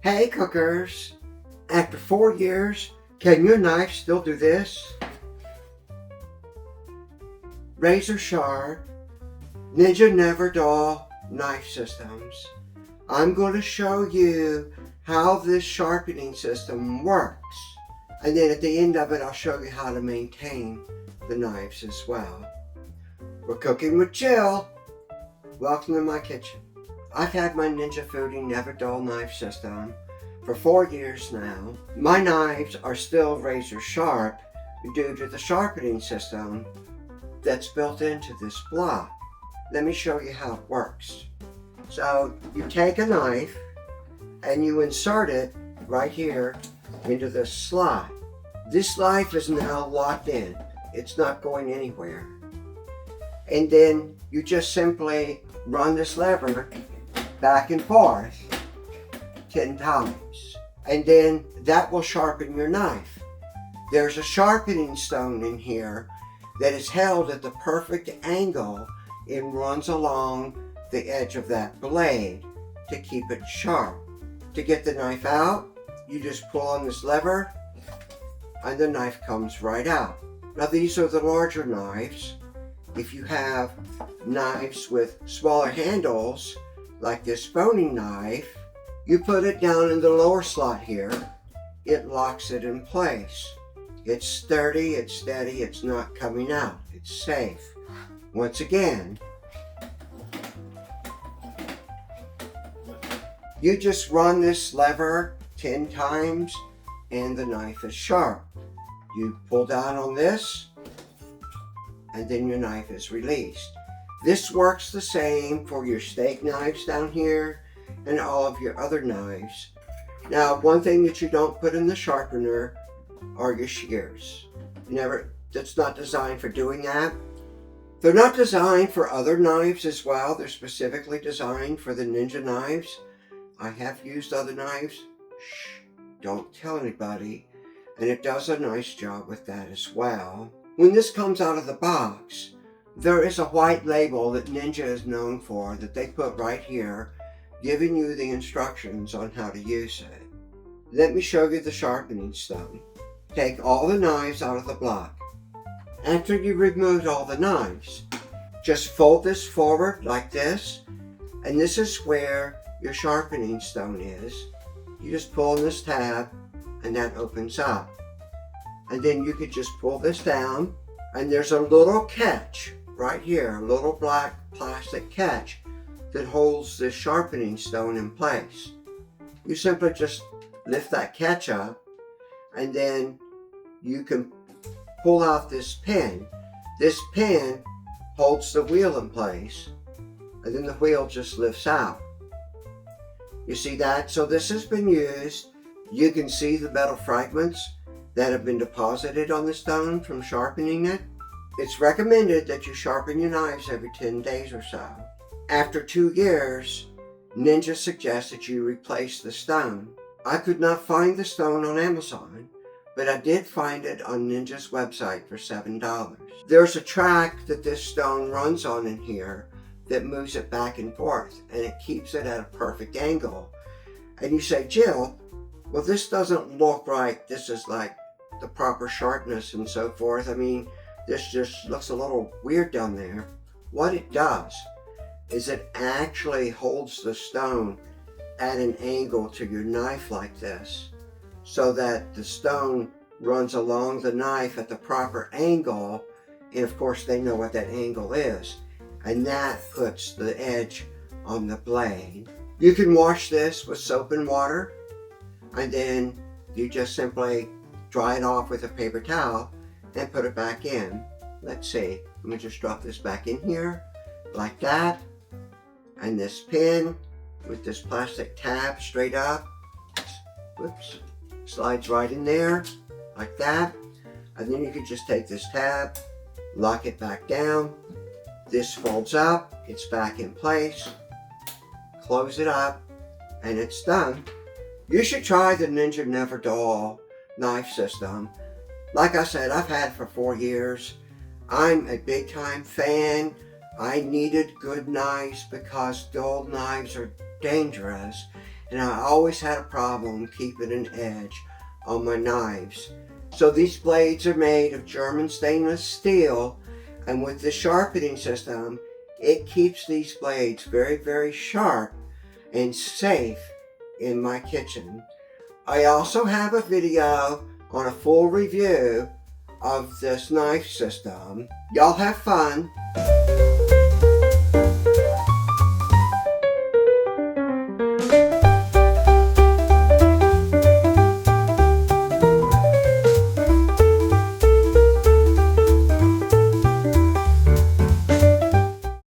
Hey cookers, after 4 years, can your knife still do this? Razor sharp, Ninja NeverDull knife systems. I'm going to show you how this sharpening system works. And then at the end of it, I'll show you how to maintain the knives as well. We're cooking with Jill. Welcome to my kitchen. I've had my Ninja Foodi NeverDull knife system for 4 years now. My knives are still razor sharp due to the sharpening system that's built into this block. Let me show you how it works. So you take a knife and you insert it right here into this slot. This knife is now locked in. It's not going anywhere. And then you just simply run this lever back and forth 10 times. And then that will sharpen your knife. There's a sharpening stone in here that is held at the perfect angle and runs along the edge of that blade to keep it sharp. To get the knife out, you just pull on this lever and the knife comes right out. Now these are the larger knives. If you have knives with smaller handles, like this boning knife, you put it down in the lower slot here. It locks it in place. It's sturdy, it's steady, it's not coming out. It's safe. Once again, you just run this lever 10 times and the knife is sharp. You pull down on this and then your knife is released. This works the same for your steak knives down here and all of your other knives. Now, one thing that you don't put in the sharpener are your shears. That's not designed for doing that. They're not designed for other knives as well. They're specifically designed for the Ninja knives. I have used other knives. Shh, don't tell anybody. And it does a nice job with that as well. When this comes out of the box, there is a white label that Ninja is known for that they put right here, giving you the instructions on how to use it. Let me show you the sharpening stone. Take all the knives out of the block. After you removed all the knives, just fold this forward like this, and this is where your sharpening stone is. You just pull on this tab and that opens up. And then you could just pull this down and there's a little catch right here, a little black plastic catch that holds this sharpening stone in place. You simply just lift that catch up and then you can pull out this pin. This pin holds the wheel in place and then the wheel just lifts out. You see that? So this has been used. You can see the metal fragments that have been deposited on the stone from sharpening it. It's recommended that you sharpen your knives every 10 days or so. After 2 years, Ninja suggests that you replace the stone. I could not find the stone on Amazon, but I did find it on Ninja's website for $7. There's a track that this stone runs on in here that moves it back and forth, and it keeps it at a perfect angle. And you say, Jill, well, this doesn't look right. This is like the proper sharpness and so forth. I mean, this just looks a little weird down there. What it does is it actually holds the stone at an angle to your knife like this, so that the stone runs along the knife at the proper angle. And of course, they know what that angle is. And that puts the edge on the blade. You can wash this with soap and water, and then you just simply dry it off with a paper towel and put it back in. Let's see, let me just drop this back in here like that. And this pin with this plastic tab straight up, whoops, slides right in there like that. And then you can just take this tab, lock it back down. This folds up, it's back in place, close it up, and it's done. You should try the Ninja NeverDull knife system. Like I said, I've had it for 4 years. I'm a big time fan. I needed good knives because dull knives are dangerous. and I always had a problem keeping an edge on my knives. So these blades are made of German stainless steel, and with the sharpening system, it keeps these blades very, very sharp and safe in my kitchen. I also have a video on a full review of this knife system. Y'all have fun.